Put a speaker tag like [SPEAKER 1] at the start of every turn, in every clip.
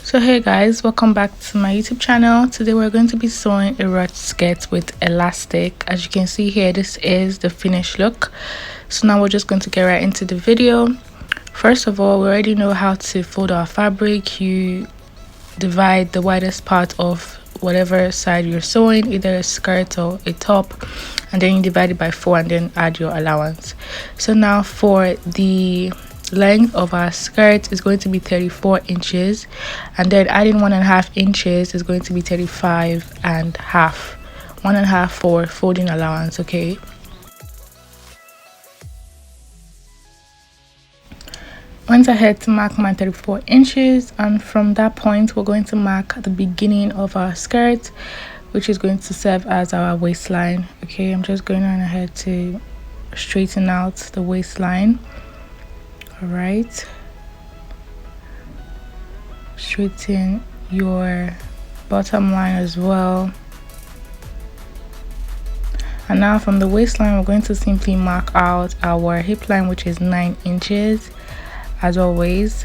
[SPEAKER 1] So hey guys, welcome back to my YouTube channel. Today we're going to be sewing a ruched skirt with elastic. As you can see here, this is the finished look. So now we're just going to get right into the video. First of all, we already know how to fold our fabric. You divide the widest part of whatever side you're sewing, either a skirt or a top, and then you divide it by 4 and then add your allowance. So now for the length of our skirt is going to be 34 inches, and then adding 1.5 inches is going to be 35 and half, 1.5 for folding allowance. Okay, went ahead to mark my 34 inches, and from that point we're going to mark the beginning of our skirt, which is going to serve as our waistline. Okay, I'm just going on ahead to straighten out the waistline. All right, straighten your bottom line as well. And now from the waistline we're going to simply mark out our hip line, which is 9 inches as always.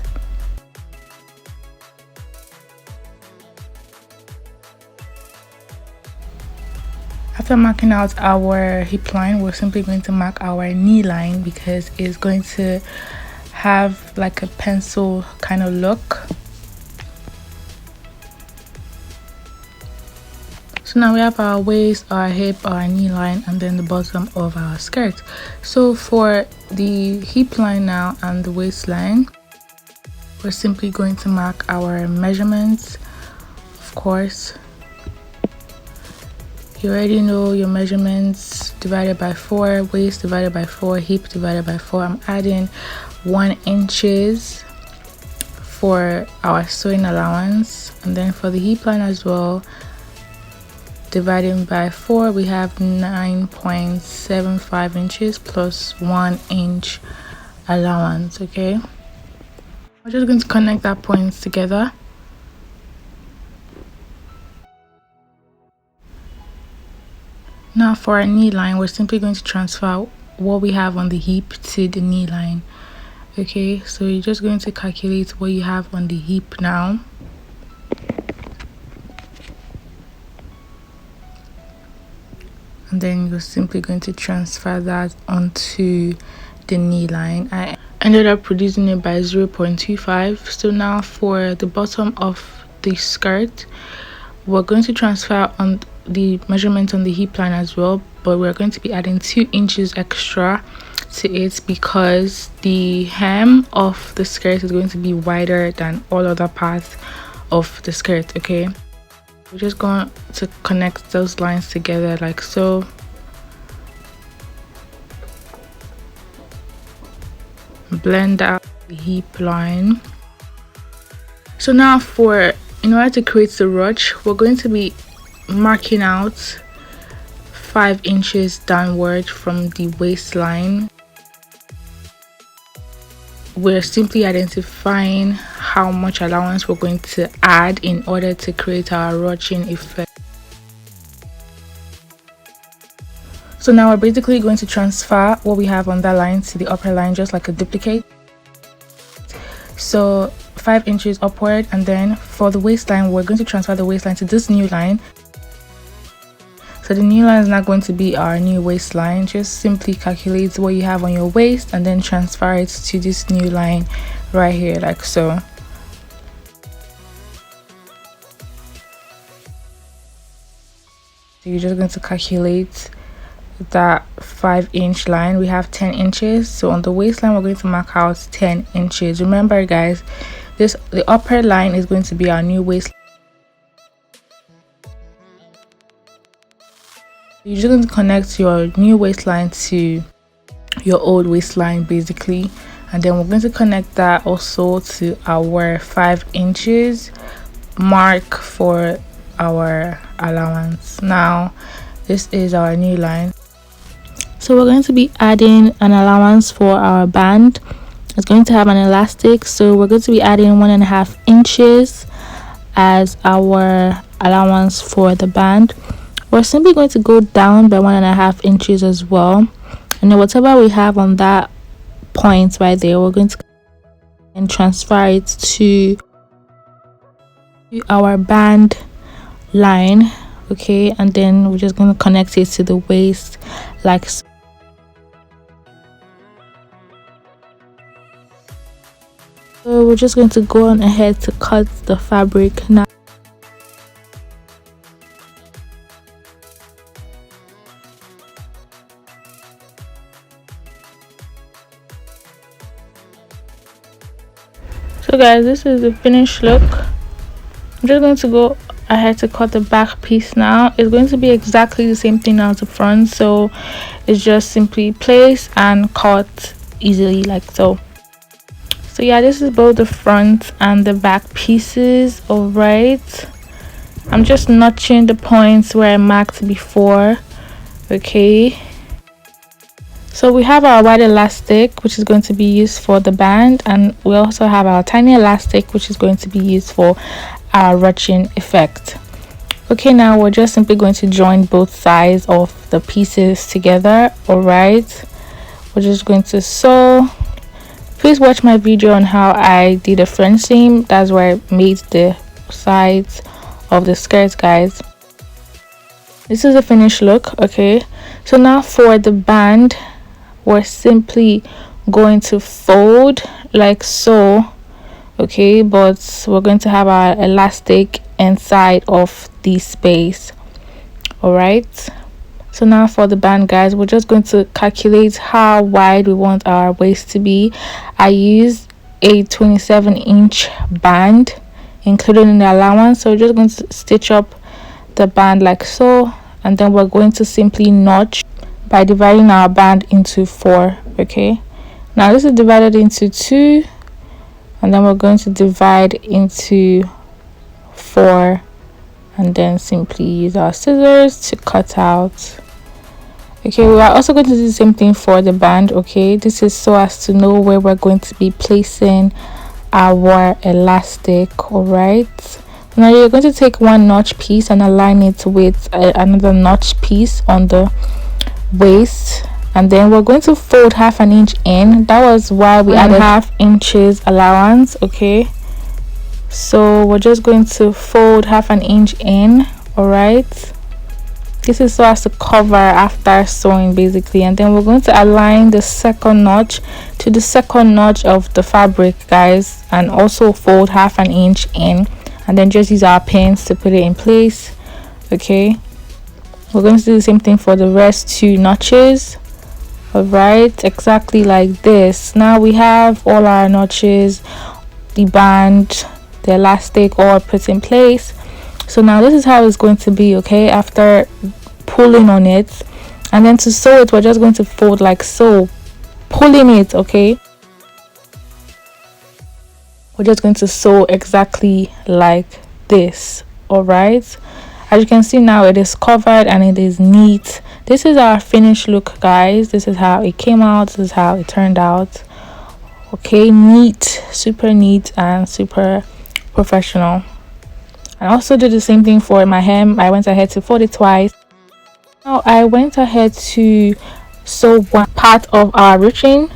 [SPEAKER 1] After marking out our hip line, we're simply going to mark our knee line because it's going to have like a pencil kind of look. So now we have our waist, our hip, our knee line, and then the bottom of our skirt. So for the hip line now and the waistline, we're simply going to mark our measurements. Of course, you already know your measurements: divided by 4, waist divided by 4, hip divided by 4. I'm adding 1 inches for our sewing allowance, and then for the hip line as well, dividing by 4, we have 9.75 inches plus 1 inch allowance. Okay, we're just going to connect that points together. Now for our knee line, we're simply going to transfer what we have on the hip to the knee line. Okay, so you're just going to calculate what you have on the hip now. And then you're simply going to transfer that onto the knee line. I ended up reducing it by 0.25. So now for the bottom of the skirt, we're going to transfer on the measurement on the hip line as well, but we're going to be adding 2 inches extra to it because the hem of the skirt is going to be wider than all other parts of the skirt. Okay, we're just going to connect those lines together like so. Blend out the hip line. So now in order to create the ruch, we're going to be marking out 5 inches downward from the waistline. We're simply identifying how much allowance we're going to add in order to create our ruching effect. So now we're basically going to transfer what we have on that line to the upper line, just like a duplicate. So 5 inches upward, and then for the waistline we're going to transfer the waistline to this new line. So the new line is not going to be our new waistline. Just simply calculate what you have on your waist and then transfer it to this new line right here like so. So you're just going to calculate that 5-inch line. We have 10 inches, so on the waistline we're going to mark out 10 inches. Remember guys, the upper line is going to be our new waistline. You're just going to connect your new waistline to your old waistline basically, and then we're going to connect that also to our 5 inches mark for our allowance. Now this is our new line. So we're going to be adding an allowance for our band. It's going to have an elastic, so we're going to be adding 1.5 inches as our allowance for the band. We're simply going to go down by 1.5 inches as well, and then whatever we have on that point right there, we're going to and transfer it to our band line, okay, and then we're just going to connect it to the waist like so. So we're just going to go on ahead to cut the fabric now. So guys, this is the finished look. I'm just going to go ahead to cut the back piece now. It's going to be exactly the same thing as the front, so it's just simply place and cut easily like so. So yeah, this is both the front and the back pieces. All right, I'm just notching the points where I marked before. Okay, so we have our white elastic, which is going to be used for the band, and we also have our tiny elastic, which is going to be used for our ruching effect. Okay, now we're just simply going to join both sides of the pieces together. All right, we're just going to sew. Please watch my video on how I did a French seam. That's where I made the sides of the skirt, guys. This is the finished look. Okay, so now for the band, we're simply going to fold like so. Okay, but we're going to have our elastic inside of the space. All right, so now for the band, guys, we're just going to calculate how wide we want our waist to be. I used a 27-inch band included in the allowance, so we're just going to stitch up the band like so, and then we're going to simply notch by dividing our band into 4. Okay, now this is divided into 2, and then we're going to divide into 4, and then simply use our scissors to cut out. Okay, we are also going to do the same thing for the band. Okay, this is so as to know where we're going to be placing our elastic. All right, now you're going to take one notch piece and align it with another notch piece on the waist, and then we're going to fold 1/2 inch in. That was why we added 1/2 inches allowance. Okay, so we're just going to fold 1/2 inch in. All right, this is so as to cover after sewing basically, and then we're going to align the second notch to the second notch of the fabric, guys, and also fold 1/2 inch in, and then just use our pins to put it in place. Okay, we're going to do the same thing for the rest 2 notches. All right, exactly like this. Now we have all our notches, the band, the elastic all put in place. So now this is how it's going to be. Okay, after pulling on it, and then to sew it, we're just going to fold like so, pulling it. Okay, we're just going to sew exactly like this. All right, as you can see now, it is covered and it is neat. This is our finished look, guys. This is how it came out. This is how it turned out. Okay, neat, super neat and super professional. I also did the same thing for my hem. I went ahead to fold it twice. Now I went ahead to sew one part of our ruching.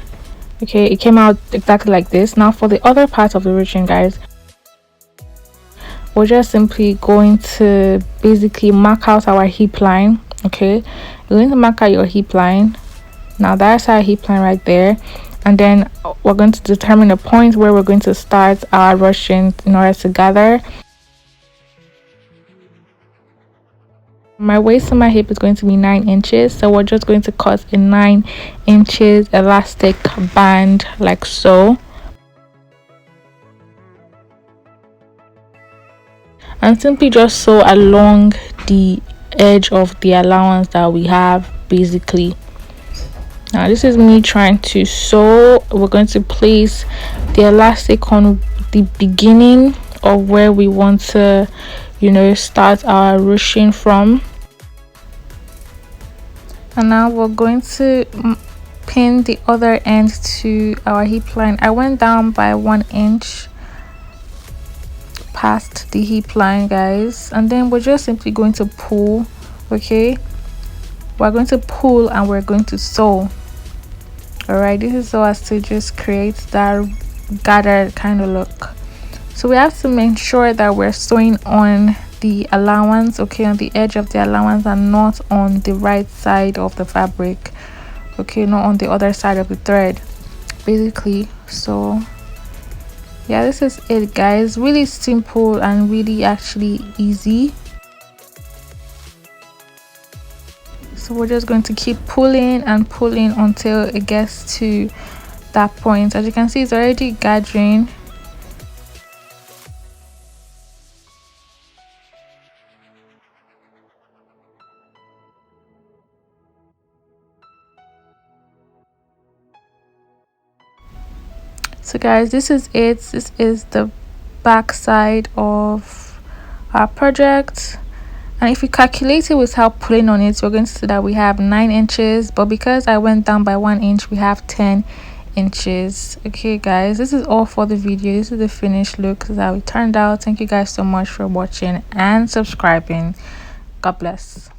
[SPEAKER 1] Okay, it came out exactly like this. Now for the other part of the ruching, guys, we're just simply going to basically mark out our hip line. Okay, you're going to mark out your hip line. Now that's our hip line right there, and then we're going to determine the point where we're going to start our ruching in order to gather. My waist and my hip is going to be 9 inches, so we're just going to cut a 9 inches elastic band like so, and simply just sew along the edge of the allowance that we have basically. Now this is me trying to sew. We're going to place the elastic on the beginning of where we want to, you know, start our ruching from. And now we're going to pin the other end to our hip line. I went down by 1 inch past the hip line, guys, and then we're just simply going to pull. Okay, we're going to pull and we're going to sew. All right, this is so as to just create that gathered kind of look. So we have to make sure that we're sewing on the allowance, okay, on the edge of the allowance, and not on the right side of the fabric, okay, not on the other side of the thread, basically. So yeah, this is it, guys. Really simple and really actually easy. So we're just going to keep pulling and pulling until it gets to that point. As you can see, it's already gathering. So guys, this is it. This is the back side of our project, and if you calculate it without pulling on it, we're going to see that we have 9 inches, but because I went down by 1 inch, we have 10 inches. Okay guys, this is all for the video. This is the finished look. This is how it turned out. Thank you guys so much for watching and subscribing. God bless.